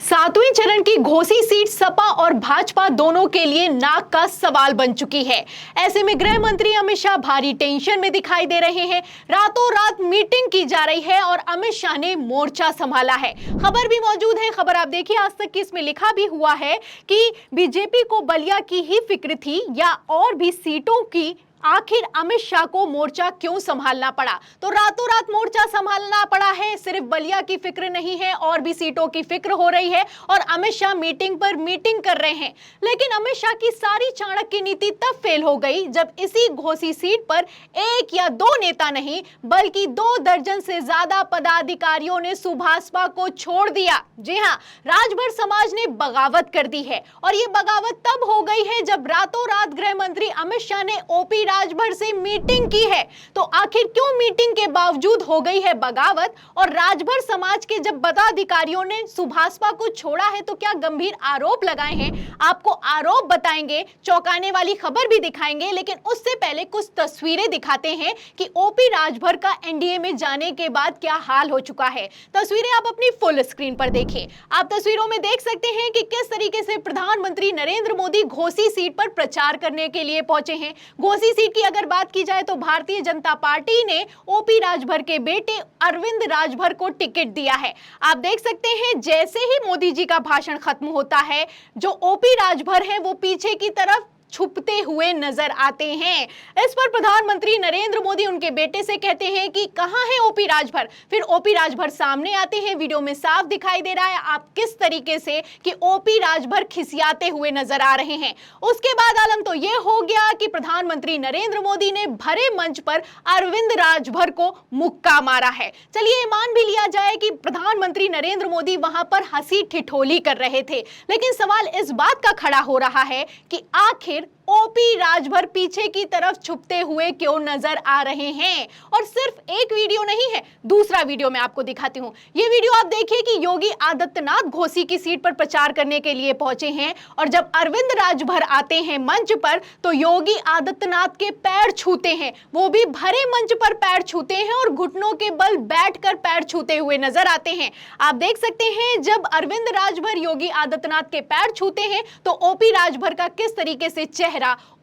सातवें चरण की घोसी सीट सपा और भाजपा दोनों के लिए नाक का सवाल बन चुकी है। ऐसे में गृह मंत्री अमित शाह भारी टेंशन में दिखाई दे रहे हैं। रातों रात मीटिंग की जा रही है और अमित शाह ने मोर्चा संभाला है। खबर भी मौजूद है, खबर आप देखिए आज तक की, इसमें लिखा भी हुआ है कि बीजेपी को बलिया की ही फिक्र थी या और भी सीटों की, आखिर अमित शाह को मोर्चा क्यों संभालना पड़ा। तो रातों रात मोर्चा संभालना पड़ा है, सिर्फ बलिया की फिक्र नहीं है, और भी सीटों की फिक्र हो रही है और अमित शाह मीटिंग पर मीटिंग कर रहे हैं। लेकिन अमित शाह की सारी चाणक्य नीति तब फेल हो गई जब इसी घोसी सीट पर एक या दो नेता नहीं बल्कि 2 दर्जन से ज्यादा पदाधिकारियों ने सुभाषपा को छोड़ दिया। जी हाँ, राजभर समाज ने बगावत कर दी है और ये बगावत तब हो गई है जब रातों रात गृह मंत्री अमित शाह ने ओपी राजभर से मीटिंग की है। तो आखिर क्यों मीटिंग के बावजूद हो गई है बगावत, और राजभर समाज के जब पदाधिकारियों ने सुभाषपा को छोड़ा है तो क्या गंभीर आरोप लगाए हैं। आपको आरोप बताएंगे, चौंकाने वाली खबर भी दिखाएंगे, लेकिन उससे पहले कुछ तस्वीरें दिखाते हैं कि ओपी राजभर का एनडीए में जाने के बाद क्या हाल हो चुका है। तस्वीरें आप अपनी फुल स्क्रीन पर देखिए। आप तस्वीरों में देख सकते हैं कि किस तरीके से प्रधानमंत्री नरेंद्र मोदी घोसी सीट पर प्रचार करने के लिए पहुंचे हैं। घोसी सीट की अगर बात की जाए तो भारतीय जनता पार्टी ने ओपी राजभर के बेटे अरविंद राजभर को टिकट दिया है। आप देख सकते हैं जैसे ही मोदी जी का भाषण खत्म होता है, जो ओपी राजभर है वो पीछे की तरफ छुपते हुए नजर आते हैं। इस पर प्रधानमंत्री नरेंद्र मोदी उनके बेटे से कहते हैं कि कहां है ओपी राजभर। फिर ओपी राजभर सामने आते हैं। वीडियो में साफ दिखाई दे रहा है आप किस तरीके से कि ओपी राजभर खिसियाते हुए नजर आ रहे हैं। उसके बाद आलम तो यह हो गया कि प्रधानमंत्री नरेंद्र मोदी ने भरे मंच पर अरविंद राजभर को मुक्का मारा है। चलिए मान भी लिया जाए कि प्रधानमंत्री नरेंद्र मोदी वहां पर हंसी ठिठोली कर रहे थे, लेकिन सवाल इस बात का खड़ा हो रहा है कि आखिर ओपी राजभर पीछे की तरफ छुपते हुए क्यों नजर आ रहे हैं। और सिर्फ एक वीडियो नहीं है, दूसरा वीडियो मैं आपको दिखाती हूं। ये वीडियो आप देखिए कि योगी आदित्यनाथ घोसी की सीट पर प्रचार करने के लिए पहुंचे हैं और जब अरविंद राजभर आते हैं मंच पर तो योगी आदित्यनाथ के पैर छूते हैं, वो भी भरे मंच पर पैर छूते हैं और घुटनों के बल बैठकर पैर छूते हुए नजर आते हैं। आप देख सकते हैं जब अरविंद राजभर योगी आदित्यनाथ के पैर छूते हैं तो ओपी राजभर का किस तरीके से चेहरा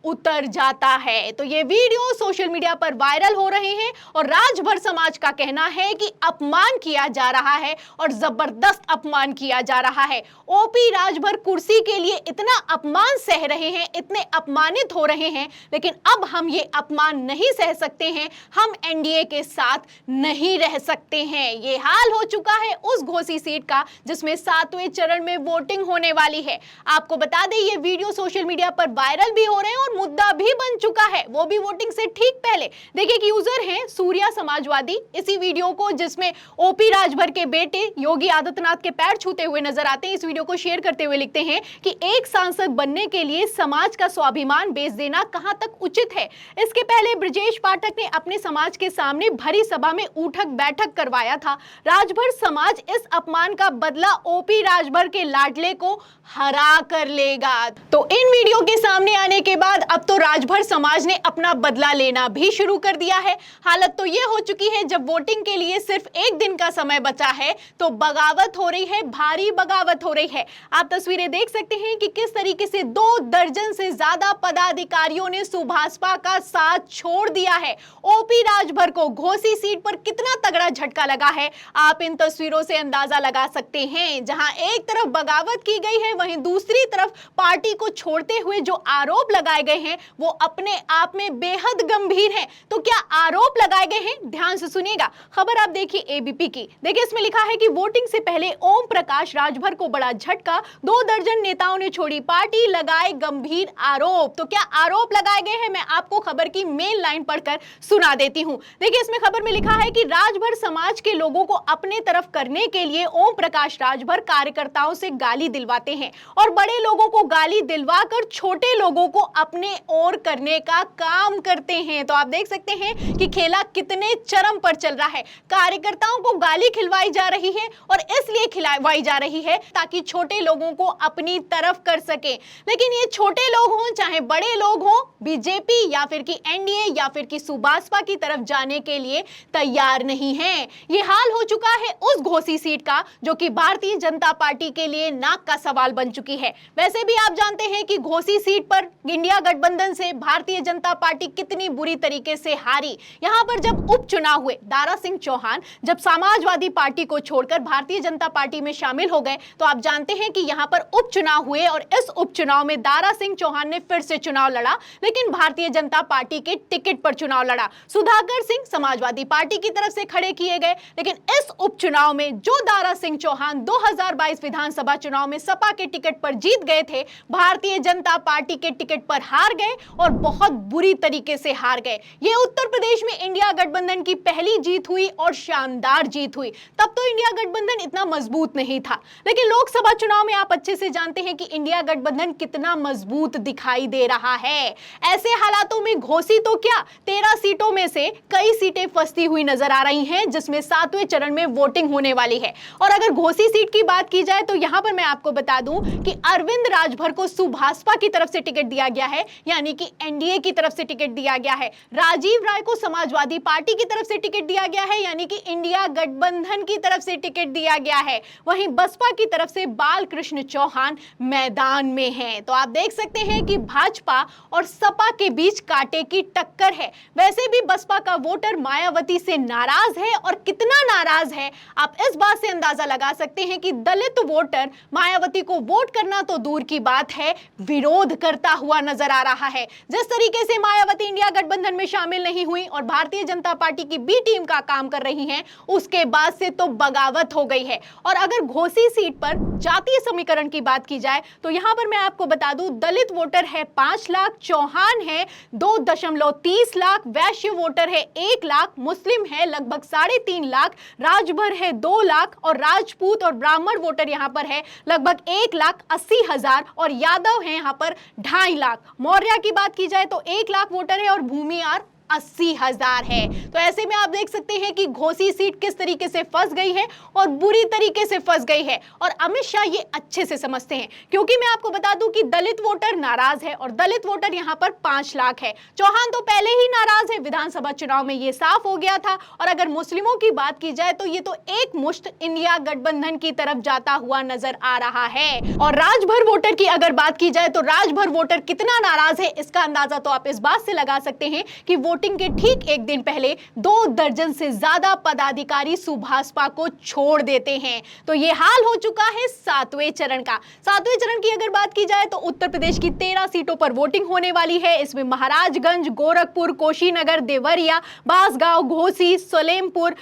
उतर जाता है। तो ये वीडियो सोशल मीडिया पर वायरल हो रहे हैं और राजभर समाज का कहना है कि अपमान किया जा रहा है और जबरदस्त अपमान किया जा रहा है। ओपी राजभर कुर्सी के लिए इतना अपमान सह रहे हैं, इतने अपमानित हो रहे हैं, लेकिन अब हम ये अपमान नहीं सह सकते हैं, हम एनडीए के साथ नहीं रह सकते हैं। ये हाल हो चुका है उस घोसी सीट का जिसमें 7वें चरण में वोटिंग होने वाली है। आपको बता दें ये वीडियो सोशल मीडिया पर वायरल भी हो रहे हैं और मुद्दा भी बन चुका है, वो भी वोटिंग से ठीक पहले। देखिए कि यूजर हैं सूर्या समाजवादी, इसी वीडियो को जिसमें ओपी राजभर के बेटे योगी आदित्यनाथ के पैर छूते हुए नजर आते हैं, इस वीडियो को शेयर करते हुए लिखते हैं कि एक सांसद बनने के लिए समाज का स्वाभिमान बेच देना कहां तक उचित है। इसके पहले ब्रजेश पाठक ने अपने समाज के सामने भरी सभा में उठक बैठक करवाया था। राजभर समाज इस अपमान का बदला ओपी राजभर के लाडले को हरा कर लेगा। तो इन वीडियो के सामने आने के बाद अब तो राजभर समाज ने अपना बदला लेना भी शुरू कर दिया है। हालत तो यह हो चुकी है जब वोटिंग के लिए सिर्फ एक दिन का समय बचा है तो बगावत हो रही है, भारी बगावत हो रही है। आप तस्वीरें देख सकते हैं कि किस तरीके से 2 दर्जन से ज्यादा पदाधिकारियों ने सुभाषपा का साथ छोड़ दिया है। ओपी राजभर को घोसी सीट पर कितना तगड़ा झटका लगा है आप इन तस्वीरों से अंदाजा लगा सकते हैं। जहां एक तरफ बगावत की गई है, वहीं दूसरी तरफ पार्टी को छोड़ते हुए जो आरोप लगाए गए हैं वो अपने आप में बेहद गंभीर हैं। तो क्या आरोप लगाए गए हैं, ध्यान से सुनिएगा। खबर आप देखिए एबीपी की। देखिए इसमें लिखा है कि वोटिंग से पहले ओम प्रकाश राजभर को बड़ा झटका, 2 दर्जन नेताओं ने छोड़ी पार्टी, लगाए गंभीर आरोप। तो क्या आरोप लगाए गए हैं, मैं आपको खबर की मेन लाइन पढ़कर सुना देती हूं। देखिए इसमें खबर में लिखा है कि राजभर समाज के लोगों को अपने तरफ करने के लिए ओम प्रकाश राजभर कार्यकर्ताओं से गाली दिलवाते हैं और बड़े लोगों को गाली दिलवाकर छोटे लोगों को अपने ओर करने का काम करते हैं। तो आप देख सकते हैं कि खेला कितने चरम पर चल रहा है। कार्यकर्ताओं को गाली खिलवाई जा रही है और इसलिए खिलवाई जा रही है ताकि छोटे लोगों को अपनी तरफ कर सके। लेकिन ये छोटे लोग हों चाहे बड़े लोग हों, बीजेपी या फिर की एनडीए या फिर की सुभाषपा की तरफ जाने के लिए तैयार नहीं है। ये हाल हो चुका है उस उस घोसी सीट का जो कि भारतीय जनता पार्टी के लिए नाक का सवाल बन चुकी है। वैसे भी आप जानते हैं कि घोसी सीट पर इंडिया गठबंधन से भारतीय जनता पार्टी कितनी बुरी तरीके से हारी। यहां पर जब उपचुनाव हुए, दारा सिंह चौहान जब समाजवादी पार्टी को छोड़कर भारतीय जनता पार्टी में शामिल हो गए, तो आप जानते हैं कि यहां पर उपचुनाव हुए और इस उपचुनाव में दारा सिंह चौहान ने फिर से चुनाव लड़ा, लेकिन भारतीय जनता पार्टी के टिकट पर चुनाव लड़ा। सुधाकर सिंह समाजवादी पार्टी की तरफ से खड़े किए गए, लेकिन इस उपचुनाव में जो दारा सिंह चौहान 2022 विधानसभा चुनाव में सपा के टिकट पर जीत गए थे, भारतीय जनता पार्टी के टिकट पर हार गए और बहुत बुरी तरीके से हार गए। ये उत्तर प्रदेश में इंडिया गठबंधन की पहली जीत हुई और शानदार जीत हुई। तब तो इंडिया गठबंधन इतना मजबूत नहीं था, लेकिन लोकसभा चुनाव में आप अच्छे से जानते हैं कि इंडिया गठबंधन कितना मजबूत दिखाई दे रहा है। ऐसे हालातों में घोसी तो क्या, 13 सीटों में से कई सीटें फंसती हुई नजर आ रही हैं, जिसमें 7वें चरण में वोटिंग होने वाली है। और अगर घोसी सीट की बात की जाए तो यहां पर मैं आपको बता दूं कि अरविंद राजभर को सुभाषपा की तरफ से टिकट दिया गया है, यानी कि एनडीए की तरफ से टिकट दिया गया है। राजीव राय को समाजवादी पार्टी की तरफ से टिकट दिया गया है, यानी कि इंडिया गठबंधन की तरफ से टिकट दिया गया है। वहीं बसपा की तरफ से बालकृष्ण चौहान मैदान में हैं। तो आप देख सकते हैं कि भाजपा और सपा के बीच कांटे की टक्कर है। वैसे भी बसपा का वोटर मायावती से नाराज है, और कितना नाराज है आप इस बात से अंदाजा लगा सकते हैं कि दलित वोटर मायावती को वोट करना तो दूर की बात है, विरोध करता हुआ नजर आ रहा है। जिस तरीके से मायावती इंडिया गठबंधन में शामिल नहीं हुई और भारतीय जनता पार्टी की बी टीम का काम कर रही हैं, उसके बाद से तो बगावत हो गई है। और अगर घोसी सीट पर जातीय समीकरण की बात की जाए तो यहां पर मैं आपको बता दूं, दलित वोटर है 5 लाख, चौहान है 2.30 लाख, वैश्य वोटर है 1 लाख, मुस्लिम है लगभग 3.5 लाख, राजभर है 2 लाख और राजपूत और ब्राह्मण वोटर यहां पर है लगभग 1,80,000 और यादव है यहां पर 2.5 लाख। मौर्य की बात की जाए तो 1 लाख वोटर है और भूमियार 80,000 है। तो ऐसे में आप देख सकते हैं कि घोसी सीट किस तरीके से फंस गई है और बुरी तरीके से फंस गई है। और अमित शाह ये अच्छे से समझते हैं, क्योंकि मैं आपको बता दूं कि दलित वोटर नाराज है और दलित वोटर यहां पर 5 लाख है। चौहान तो पहले ही नाराज है, विधानसभा चुनाव में ये साफ हो गया था। और अगर मुस्लिमों की बात की जाए तो ये तो एक मुश्त इंडिया गठबंधन की तरफ जाता हुआ नजर आ रहा है। और राजभर वोटर की अगर बात की जाए तो राजभर वोटर कितना नाराज है, इसका अंदाजा तो आप इस बात से लगा सकते हैं कि वोटिंग के ठीक एक दिन पहले 2 दर्जन से ज्यादा पदाधिकारी सुभाषपा को छोड़ देते हैं। तो ये हाल हो चुका है 7वें चरण का। 7वें चरण की अगर बात की जाए तो उत्तर प्रदेश की 13 सीटों पर वोटिंग होने वाली है। इसमें महाराजगंज, गोरखपुर, कुशीनगर, देवरिया, बांसगांव, घोसी, सलेमपुर,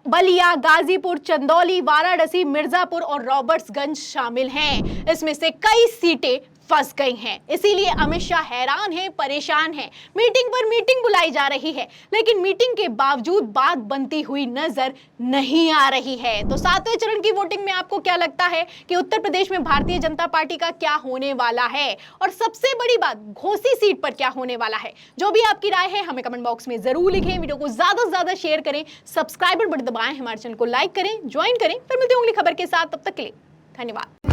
बलिया, गाजीपुर, चंदौली, वाराणसी, मिर्जापुर और रॉबर्ट्सगंज शामिल हैं। इसमें से कई सीटें फंस गई हैं। इसीलिए अमित शाह हैरान हैं, परेशान हैं। मीटिंग पर मीटिंग बुलाई जा रही है, लेकिन मीटिंग के बावजूद बात बनती हुई नजर नहीं आ रही है। तो 7वें चरण की वोटिंग में आपको क्या लगता है कि उत्तर प्रदेश में भारतीय जनता पार्टी का क्या होने वाला है, और सबसे बड़ी बात घोसी सीट पर क्या होने वाला है? जो भी आपकी राय है हमें कमेंट बॉक्स में जरूर लिखें। वीडियो को ज्यादा से ज्यादा शेयर करें, सब्सक्राइबर बटन दबाएं, हमारे चैनल को लाइक करें, ज्वाइन करें। फिर मिलते हैं अगली खबर के साथ, तब तक के लिए धन्यवाद।